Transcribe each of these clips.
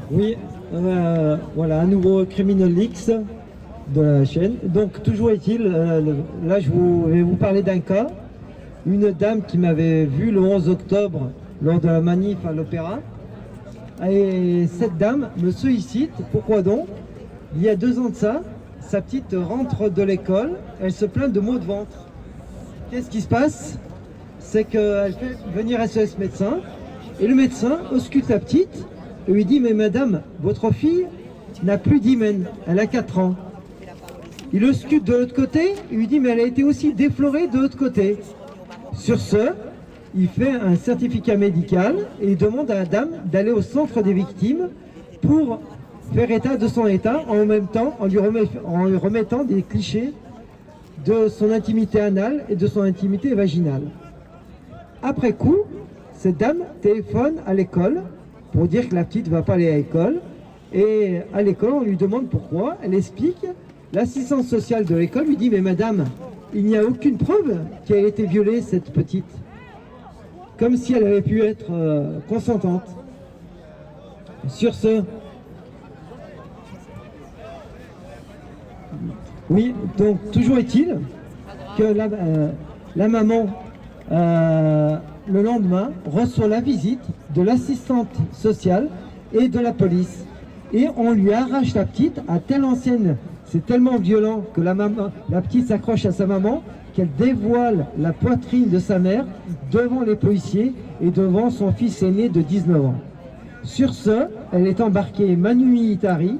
Oui, voilà, un nouveau Criminal Leaks de la chaîne. Donc, toujours est-il, là, vais vous parler d'un cas. Une dame qui m'avait vu le 11 octobre lors de la manif à l'Opéra. Et cette dame me sollicite. Pourquoi donc? Il y a 2 ans de ça, sa petite rentre de l'école, elle se plaint de maux de ventre. Qu'est-ce qui se passe? C'est qu'elle fait venir SOS médecin, et le médecin ausculte la petite et lui dit: mais madame, votre fille n'a plus d'hymen, elle a 4 ans. Il ausculte de l'autre côté, il lui dit: mais elle a été aussi déflorée de l'autre côté. Sur ce, il fait un certificat médical et il demande à la dame d'aller au centre des victimes pour faire état de son état, en même temps en lui remettant des clichés de son intimité anale et de son intimité vaginale. Après coup, cette dame téléphone à l'école pour dire que la petite ne va pas aller à l'école. Et à l'école, on lui demande pourquoi. Elle explique. L'assistante sociale de l'école lui dit: mais madame, il n'y a aucune preuve qu'elle ait été violée, cette petite. Comme si elle avait pu être consentante. Sur ce, oui, donc toujours est-il que la maman, le lendemain, reçoit la visite de l'assistante sociale et de la police. Et on lui arrache la petite à telle enseigne. C'est tellement violent que la petite s'accroche à sa maman, qu'elle dévoile la poitrine de sa mère devant les policiers et devant son fils aîné de 19 ans. Sur ce, elle est embarquée manu militari,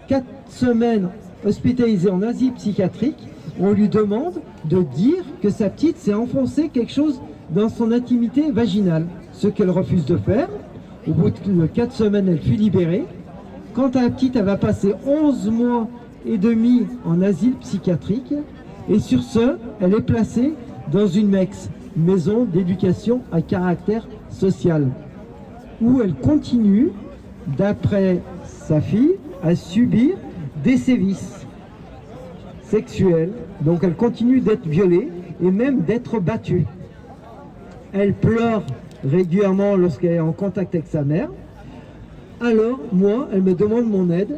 4 semaines hospitalisée en asile psychiatrique. On lui demande de dire que sa petite s'est enfoncé quelque chose dans son intimité vaginale, ce qu'elle refuse de faire. Au bout de 4 semaines, elle fut libérée. Quant à la petite, elle va passer 11 mois et demi en asile psychiatrique. Et sur ce, elle est placée dans une MEX, maison d'éducation à caractère social, où elle continue, d'après sa fille, à subir des sévices sexuels. Donc elle continue d'être violée et même d'être battue. Elle pleure régulièrement lorsqu'elle est en contact avec sa mère. Alors, moi, elle me demande mon aide.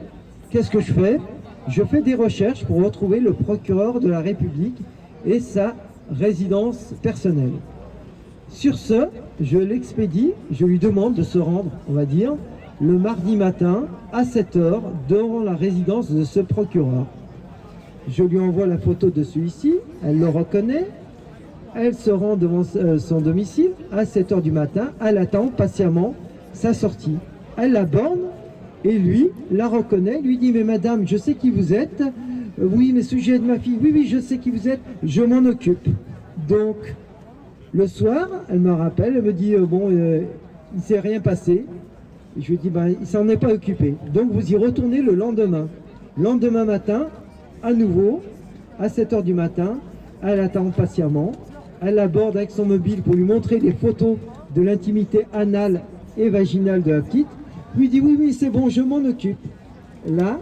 Qu'est-ce que je fais? Je fais des recherches pour retrouver le procureur de la République et sa résidence personnelle. Sur ce, je l'expédie, je lui demande de se rendre, on va dire, le mardi matin à 7 h devant la résidence de ce procureur. Je lui envoie la photo de celui-ci, elle le reconnaît, elle se rend devant son domicile à 7 h du matin, elle attend patiemment sa sortie. Elle l'aborde et lui la reconnaît, lui dit: mais madame, je sais qui vous êtes. Oui, mais sujet de ma fille. Oui, je sais qui vous êtes, je m'en occupe. Donc, le soir, elle me rappelle, elle me dit: bon, il ne s'est rien passé. Et je lui dis: ben, il s'en est pas occupé. Donc vous y retournez le lendemain. Lendemain matin, à nouveau, à 7 h du matin, elle attend patiemment. Elle aborde avec son mobile pour lui montrer les photos de l'intimité anale et vaginale de la petite. Lui dit: oui, c'est bon, je m'en occupe. Là,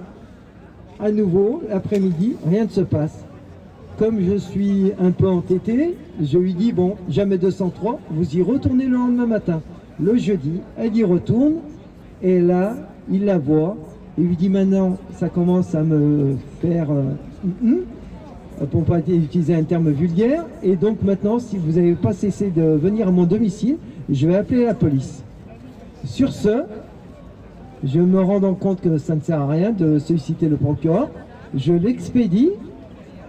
à nouveau, l'après-midi, rien ne se passe. Comme je suis un peu entêté, je lui dis: bon, jamais 203, vous y retournez le lendemain matin. Le jeudi, elle y retourne, et là, il la voit, il lui dit: maintenant, ça commence à me faire, pour ne pas utiliser un terme vulgaire, et donc maintenant, si vous n'avez pas cessé de venir à mon domicile, je vais appeler la police. Sur ce, je me rends compte que ça ne sert à rien de solliciter le procureur, je l'expédie,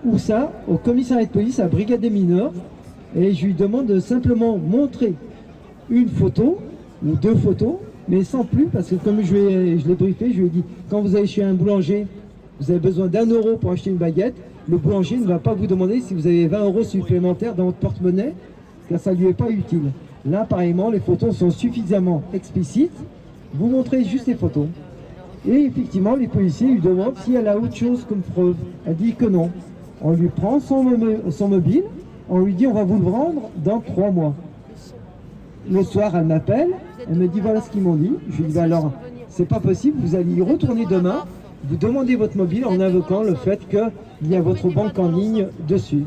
où ça, au commissariat de police, à Brigade des mineurs, et je lui demande de simplement montrer une photo, ou 2 photos, mais sans plus, parce que comme je l'ai briefé, je lui ai dit: quand vous allez chez un boulanger, vous avez besoin d'1 € pour acheter une baguette, le boulanger ne va pas vous demander si vous avez 20 € supplémentaires dans votre porte-monnaie, car ça ne lui est pas utile. Là, pareillement, les photos sont suffisamment explicites, vous montrez juste les photos. Et effectivement, les policiers lui demandent si elle a autre chose comme preuve. Elle dit que non. On lui prend son mobile, on lui dit: on va vous le rendre dans 3 mois. Le soir, elle m'appelle, elle me dit: voilà ce qu'ils m'ont dit. Je lui dis: bah alors, c'est pas possible, vous allez y retourner demain, vous demandez votre mobile en invoquant le fait qu'il y a votre banque en ligne dessus.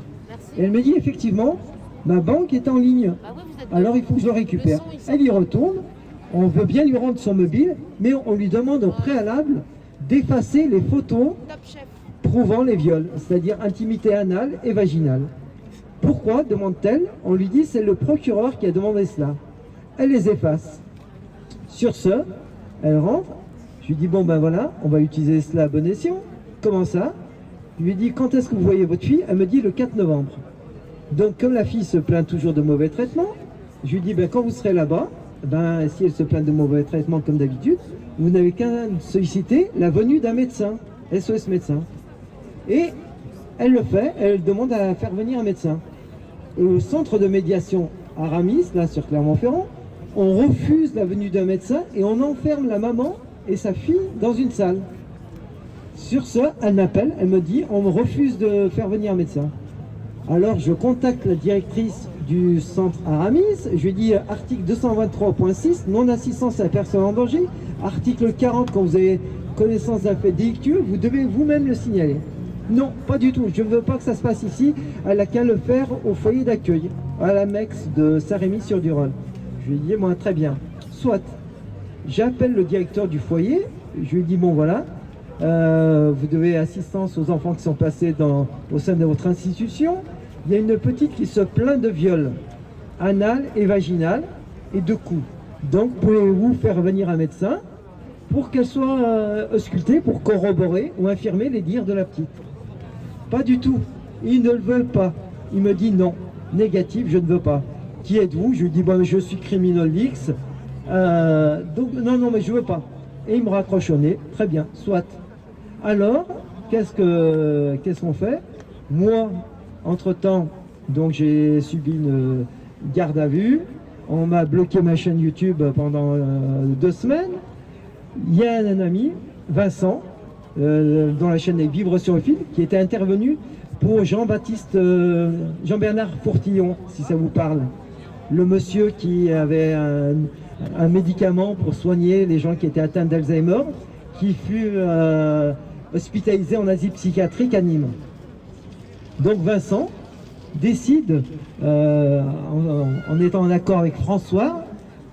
Et elle me dit: effectivement, ma banque est en ligne, alors il faut que je le récupère. Elle y retourne, On veut bien lui rendre son mobile, mais on lui demande au préalable d'effacer les photos prouvant les viols, c'est-à-dire intimité anale et vaginale. Pourquoi demande-t-elle? On lui dit c'est le procureur qui a demandé cela. Elle les efface. Sur ce, elle rentre. Je lui dis bon ben voilà, on va utiliser cela à bon escient. Comment ça? Je lui dis quand est-ce que vous voyez votre fille? Elle me dit le 4 novembre. Donc comme la fille se plaint toujours de mauvais traitements, je lui dis ben quand vous serez là-bas, ben si elle se plaint de mauvais traitements comme d'habitude, vous n'avez qu'à solliciter la venue d'un médecin, SOS médecin. Et elle le fait, elle demande à faire venir un médecin. Au centre de médiation Aramis, là sur Clermont-Ferrand, on refuse la venue d'un médecin et on enferme la maman et sa fille dans une salle. Sur ce, elle m'appelle, elle me dit on me refuse de faire venir un médecin. Alors je contacte la directrice du centre Aramis, je lui dis article 223.6, non-assistance à la personne en danger, article 40, quand vous avez connaissance d'un fait délictueux, vous devez vous-même le signaler. Non, pas du tout, je ne veux pas que ça se passe ici, elle n'a qu'à le faire au foyer d'accueil, à la MEX de Saint-Rémy-sur-Durolle. Je lui dis, moi très bien, soit. J'appelle le directeur du foyer, je lui dis, bon voilà, vous devez assistance aux enfants qui sont placés au sein de votre institution. Il y a une petite qui se plaint de viol anal et vaginal et de coups. Donc pouvez-vous faire venir un médecin pour qu'elle soit auscultée, pour corroborer ou infirmer les dires de la petite? Pas du tout, il ne le veut pas. Il me dit non, négatif, je ne veux pas. Qui êtes-vous? Je lui dis bon, je suis criminel X. Donc non, mais je veux pas. Et il me raccroche au nez, très bien, soit. Alors, qu'est-ce qu'on fait? Moi, entre-temps, donc j'ai subi une garde à vue. On m'a bloqué ma chaîne YouTube pendant 2 semaines. Il y a un ami, Vincent, dont la chaîne est Vivre sur le fil, qui était intervenu pour Jean-Bernard Fourtillon, si ça vous parle. Le monsieur qui avait un médicament pour soigner les gens qui étaient atteints d'Alzheimer, qui fut hospitalisé en asile psychiatrique à Nîmes. Donc Vincent décide, en étant en accord avec François,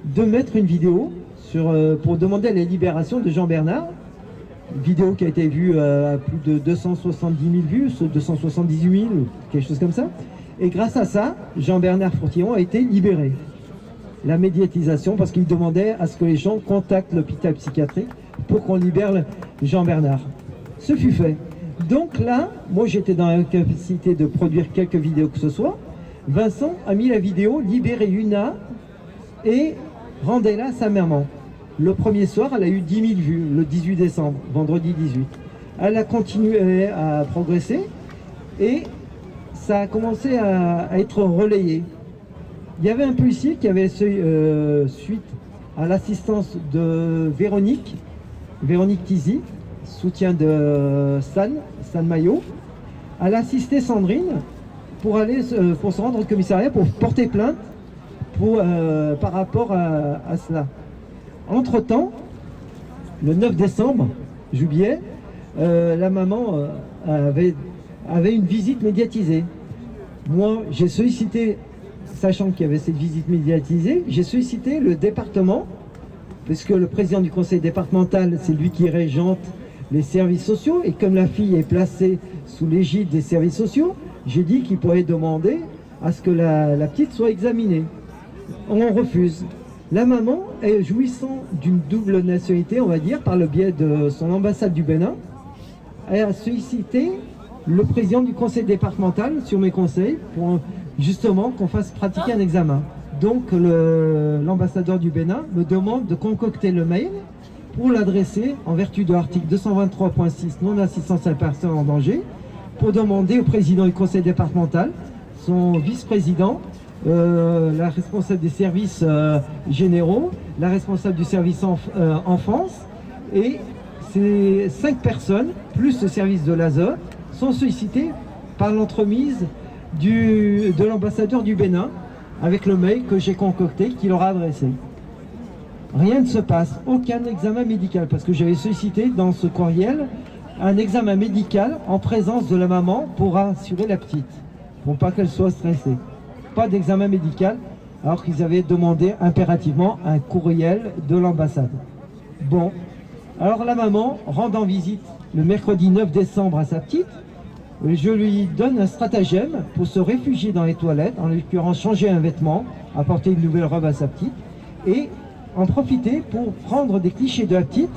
de mettre une vidéo pour demander la libération de Jean-Bernard. Vidéo qui a été vue à plus de 270 000 vues, 278 000, quelque chose comme ça. Et grâce à ça, Jean-Bernard Fourtillon a été libéré. La médiatisation, parce qu'il demandait à ce que les gens contactent l'hôpital psychiatrique pour qu'on libère Jean-Bernard. Ce fut fait. Donc là, moi j'étais dans la capacité de produire quelques vidéos que ce soit. Vincent a mis la vidéo « Libérez Yuna » et « Rendez-la à sa maman ». Le premier soir, elle a eu 10 000 vues, le 18 décembre, vendredi 18. Elle a continué à progresser et ça a commencé à être relayé. Il y avait un policier qui avait suite à l'assistance de Véronique Tizy, soutien de Stan Maillot. Elle a assisté Sandrine pour se rendre au commissariat pour porter plainte par rapport à cela. Entre-temps, le 9 décembre, j'oubliais, la maman avait une visite médiatisée. Moi, j'ai sollicité, sachant qu'il y avait cette visite médiatisée, j'ai sollicité le département, puisque le président du conseil départemental, c'est lui qui régente les services sociaux, et comme la fille est placée sous l'égide des services sociaux, j'ai dit qu'il pourrait demander à ce que la petite soit examinée. On refuse. La maman, jouissant d'une double nationalité, on va dire, par le biais de son ambassade du Bénin, a sollicité le président du conseil départemental sur mes conseils pour justement qu'on fasse pratiquer un examen. Donc l'ambassadeur du Bénin me demande de concocter le mail pour l'adresser en vertu de l'article 223.6 non-assistance à la personne en danger, pour demander au président du conseil départemental, son vice-président, la responsable des services généraux, la responsable du service enfance, et ces 5 personnes, plus le service de l'ASE, sont sollicitées par l'entremise de l'ambassadeur du Bénin, avec le mail que j'ai concocté, qu'il leur a adressé. Rien ne se passe, aucun examen médical, parce que j'avais sollicité dans ce courriel un examen médical en présence de la maman pour rassurer la petite, pour pas qu'elle soit stressée. Pas d'examen médical. alors qu'ils avaient demandé impérativement un courriel de l'ambassade. Bon, alors la maman, rendant visite le mercredi 9 décembre à sa petite, je lui donne un stratagème pour se réfugier dans les toilettes, en l'occurrence changer un vêtement, apporter une nouvelle robe à sa petite, et en profiter pour prendre des clichés de la petite,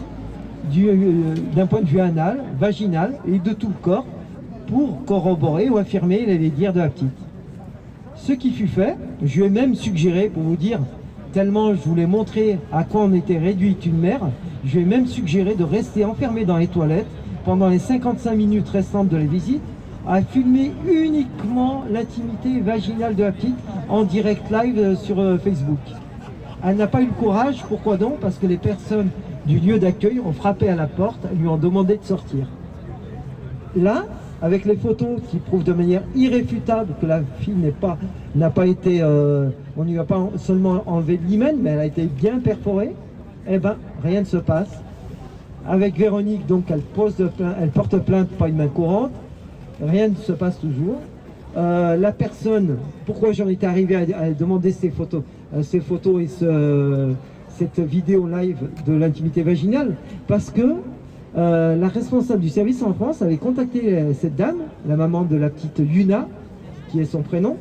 d'un point de vue anal, vaginal et de tout le corps, pour corroborer ou affirmer les dires de la petite. Ce qui fut fait, je lui ai même suggéré, pour vous dire, tellement je voulais montrer à quoi on était réduite une mère, je lui ai même suggéré de rester enfermé dans les toilettes pendant les 55 minutes restantes de la visite, à filmer uniquement l'intimité vaginale de la petite en direct live sur Facebook. Elle n'a pas eu le courage, pourquoi donc? Parce que les personnes du lieu d'accueil ont frappé à la porte, lui ont demandé de sortir. Là, avec les photos qui prouvent de manière irréfutable que la fille n'a pas été, on ne lui a pas seulement enlevé de l'hymen, mais elle a été bien perforée, eh ben rien ne se passe. Avec Véronique, donc elle porte plainte, pas une main courante, rien ne se passe toujours. La personne, pourquoi j'en étais arrivé à demander ces photos et cette vidéo live de l'intimité vaginale, parce que la responsable du service en France avait contacté cette dame, la maman de la petite Yuna, qui est son prénom.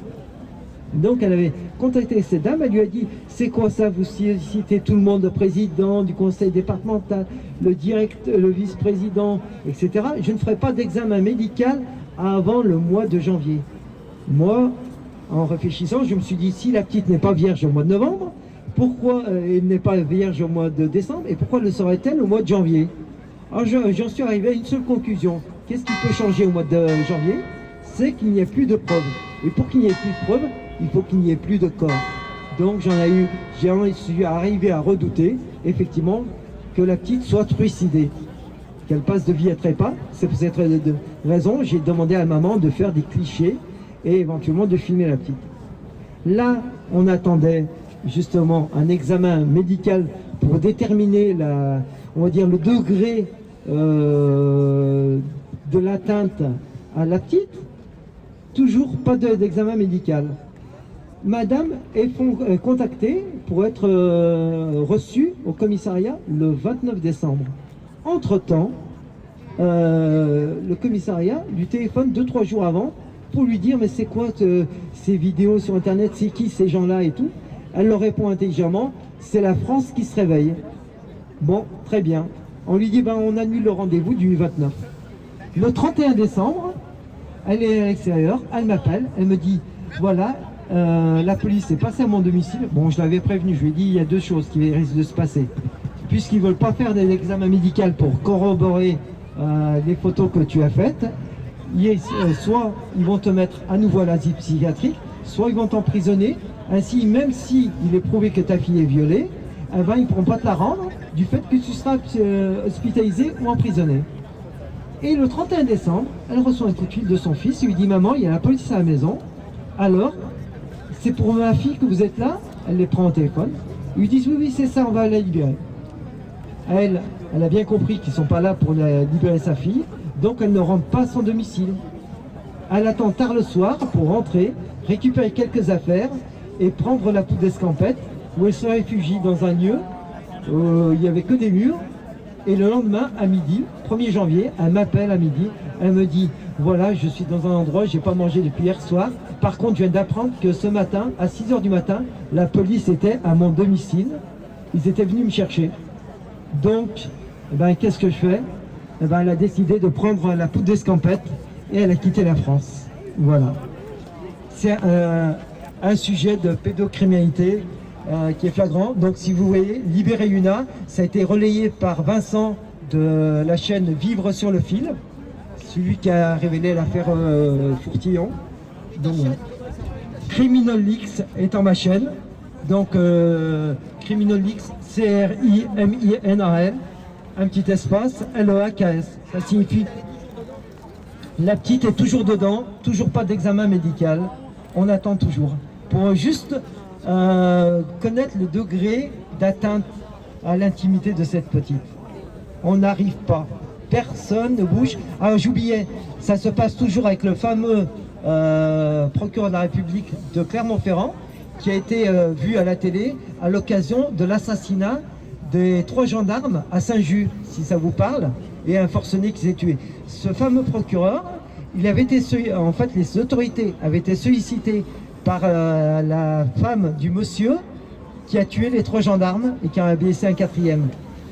Donc elle avait contacté cette dame, elle lui a dit « C'est quoi ça, vous citez tout le monde, le président du conseil départemental, le vice-président, etc. Je ne ferai pas d'examen médical avant le mois de janvier. » Moi, en réfléchissant, je me suis dit « Si la petite n'est pas vierge au mois de novembre, pourquoi elle n'est pas vierge au mois de décembre et pourquoi le serait-elle au mois de janvier ?» Alors j'en suis arrivé à une seule conclusion. Qu'est-ce qui peut changer au mois de janvier? C'est qu'il n'y ait plus de preuves. Et pour qu'il n'y ait plus de preuves, il faut qu'il n'y ait plus de corps. Donc j'en suis arrivé à redouter, effectivement, que la petite soit trucidée. Qu'elle passe de vie à trépas. C'est pour cette raison, j'ai demandé à la maman de faire des clichés et éventuellement de filmer la petite. Là, on attendait justement un examen médical pour déterminer on va dire le degré de l'atteinte à la petite. Toujours pas d'examen médical. Madame est contactée pour être reçue au commissariat le 29 décembre. Entre-temps, le commissariat lui téléphone 2-3 jours avant pour lui dire « Mais c'est quoi ces vidéos sur Internet? C'est qui ces gens-là et tout ?» Elle leur répond intelligemment « C'est la France qui se réveille. » Bon, très bien. On lui dit « On annule le rendez-vous du 29. » Le 31 décembre, elle est à l'extérieur, elle m'appelle, elle me dit « Voilà, la police est passée à mon domicile. » Bon, je l'avais prévenu, je lui ai dit « Il y a deux choses qui risquent de se passer. Puisqu'ils ne veulent pas faire d'examen médical pour corroborer les photos que tu as faites, soit ils vont te mettre à nouveau à l'asile psychiatrique, soit ils vont t'emprisonner. Ainsi, même s'il est prouvé que ta fille est violée, eh ben, ils ne pourront pas te la rendre du fait que tu seras hospitalisé ou emprisonné. » Et le 31 décembre, elle reçoit un coup de fil de son fils, il lui dit « Maman, il y a la police à la maison. Alors, c'est pour ma fille que vous êtes là ?» Elle les prend au téléphone. Ils lui disent « Oui, oui, c'est ça, on va la libérer. » Elle a bien compris qu'ils ne sont pas là pour libérer sa fille, donc elle ne rentre pas à son domicile. Elle attend tard le soir pour rentrer, récupérer quelques affaires et prendre la poudre d'escampette, où elle se réfugie dans un lieu où il n'y avait que des murs. Et le lendemain, à midi, 1er janvier, elle m'appelle à midi, elle me dit « Voilà, je suis dans un endroit, je n'ai pas mangé depuis hier soir. Par contre, je viens d'apprendre que ce matin, à 6 h du matin, la police était à mon domicile. Ils étaient venus me chercher. » Donc, qu'est-ce que je fais? Elle a décidé de prendre la poudre d'escampette et elle a quitté la France. Voilà. C'est un sujet de pédocriminalité qui est flagrant. Donc si vous voyez, Libérez Yuna, ça a été relayé par Vincent de la chaîne Vivre sur le fil, celui qui a révélé l'affaire Fourtillon. Donc, Criminal Leaks étant ma chaîne. Donc Criminal Leaks, CRIMINAL, un petit espace, LEAKS. Ça signifie la petite est toujours dedans, toujours pas d'examen médical. On attend toujours. Pour juste connaître le degré d'atteinte à l'intimité de cette petite. On n'arrive pas. Personne ne bouge. Ah, j'oubliais, ça se passe toujours avec le fameux procureur de la République de Clermont-Ferrand. qui a été vu à la télé à l'occasion de l'assassinat des 3 gendarmes à Saint-Just, si ça vous parle, et un forcené qui s'est tué. Ce fameux procureur, il avait été, en fait, les autorités avaient été sollicitées par la femme du monsieur qui a tué les 3 gendarmes et qui en a blessé un 4e.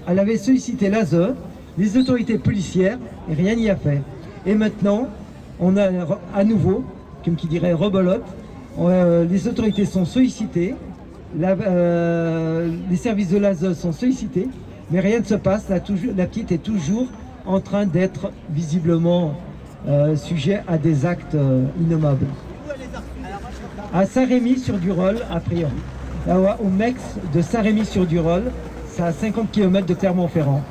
Elle avait sollicité l'ASE, les autorités policières, et rien n'y a fait. Et maintenant, on a à nouveau, comme qui dirait rebelote, les autorités sont sollicitées, les services de l'ASE sont sollicités, mais rien ne se passe. La petite est toujours en train d'être visiblement sujet à des actes innommables. À Saint-Rémy-sur-Durolle, a priori. Au MEX de Saint-Rémy-sur-Durolle, c'est à 50 km de Clermont-Ferrand.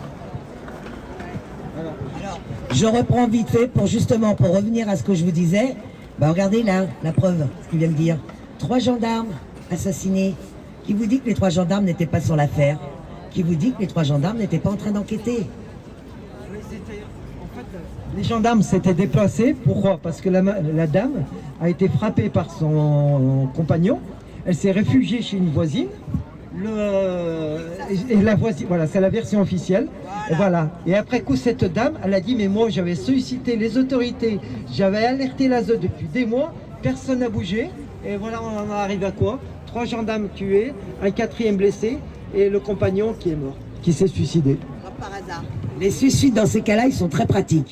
Je reprends vite fait pour revenir à ce que je vous disais. Bah regardez là, la preuve, ce qu'il vient de dire. 3 gendarmes assassinés. Qui vous dit que les 3 gendarmes n'étaient pas sur l'affaire? Qui vous dit que les 3 gendarmes n'étaient pas en train d'enquêter? Les gendarmes s'étaient déplacés. Pourquoi? Parce que la dame a été frappée par son compagnon. Elle s'est réfugiée chez une voisine. Et la voisine, voilà, c'est la version officielle. Et voilà. Et après coup, cette dame, elle a dit, mais moi, j'avais sollicité les autorités, j'avais alerté l'ASE depuis des mois, personne n'a bougé. Et voilà, on en arrive à quoi? 3 gendarmes tués, un 4e blessé, et le compagnon qui est mort, qui s'est suicidé. Par hasard. Les suicides dans ces cas-là, ils sont très pratiques.